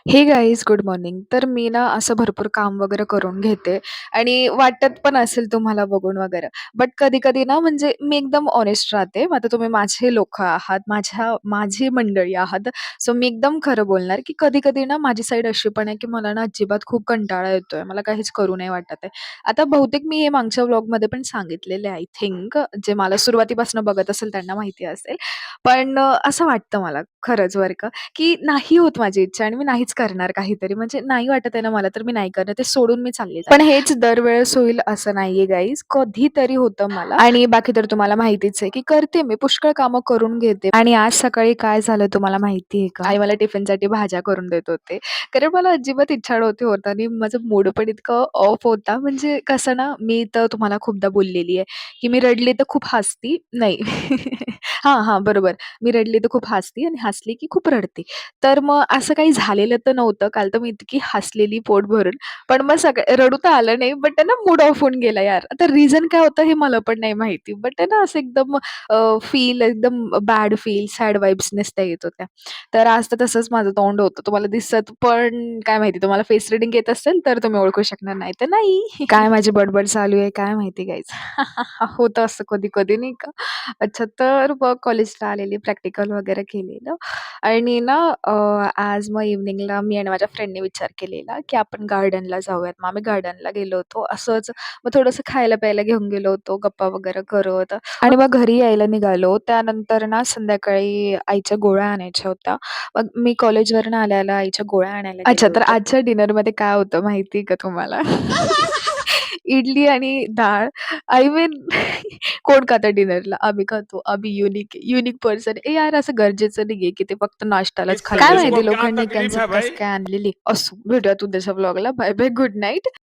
हे guys good morning. तर मी ना असं भरपूर काम वगैरे करून घेते आणि वाटत पण असेल तुम्हाला बघून वगैरे. बट कधी-कधी ना म्हणजे मी एकदम ऑनेस्ट राहते. मग आता तुम्ही माझे लोकं आहात, माझी मंडळी आहात. सो मी एकदम खरं बोलणार, की कधी-कधी ना माझी साईड अशी पण आहे, की मला ना अजिबात खूप कंटाळा येतोय. मला काहीच करू नाही वाटत आहे. आता बहुतेक मी हे मागच्या व्लॉगमध्ये पण सांगितलेले आय थिंक. जे मला सुरुवातीपासून बघत असेल त्यांना माहिती असेल. पण असं वाटतं मला खरंच बरं का, की नाही होत माझी इच्छा आणि मी नाहीच करणार काहीतरी. म्हणजे नाही वाटत आहे ना मला, तर मी नाही करणार. ते सोडून मी चालली जाणार. पण हेच दरवेळेस होईल असं नाहीये गाईज. कधीतरी होतं मला आणि बाकी तर तुम्हाला माहितीच आहे, की करते मी पुष्कळ कामं करून घेते. आणि आज सकाळी काय झालं तुम्हाला माहिती आहे का? आई मला टिफिनसाठी भाज्या करून देत होते. कारण मला अजिबात इच्छा नव्हती होत आणि माझं मूड पण इतकं ऑफ होता. म्हणजे कसं ना, मी तर तुम्हाला खूपदा बोललेली आहे, की मी रडले तर खूप हसती नाही. हां, बरोबर. मी रडली तर खूप हसती आणि हसली की खूप रडते. तर मग असं काही झालेलं तर नव्हतं. काल तर मी इतकी हसलेली पोट भरून. पण मग रडू तर आलं नाही, बट आहे ना मूड ऑफ होऊन गेला यार. आता रिझन काय होतं हे मला पण नाही माहिती. बट आहे ना असं एकदम फील एकदम बॅड फील, सॅड वाइब्स नुसत्या येत होत्या. तर आज तर तसंच माझं तोंड होतं. तुम्हाला दिसत पण काय माहिती तुम्हाला फेस रीडिंग येत असेल तर तुम्ही ओळखू शकणार, नाही तर नाही. काय माझी बडबड चालू आहे काय माहिती गाईज. होतं असं कधी-कधी नाही का. अच्छा, तर मग कॉलेजला आलेली, प्रॅक्टिकल वगैरे केलेलं आणि ना आज मग इव्हनिंगला मी आणि माझ्या फ्रेंडने विचार केलेला, की आपण गार्डनला जाऊयात. मग आम्ही गार्डनला गेलो होतो. असंच मग थोडंसं खायला-प्यायला घेऊन गेलो होतो, गप्पा वगैरे करत आणि मग घरी यायला निघालो. त्यानंतर ना संध्याकाळी आईच्या गोळ्या आणायच्या होत्या. मग मी कॉलेजवरून आल्या आईच्या गोळ्या आणायला गेले अच्छा, तर होते. आजच्या डिनरमध्ये काय होतं माहिती आहे का तुम्हाला? इडली आणि डाळ. आय मीन कोण खातं डिनरला? आम्ही खातो. आम्ही युनिक पर्सन आहे. यार असं गरजेचं नाहीये, की ते फक्त नाश्त्यालाच इस खाल्लं काय सर्विस को माहिती क्या लोखंडे तकलीफ कॅन्सर है कसं भाई? काय आणलेली. असो, भेटूयात उद्याच्या व्लॉगला. Bye bye. Good night.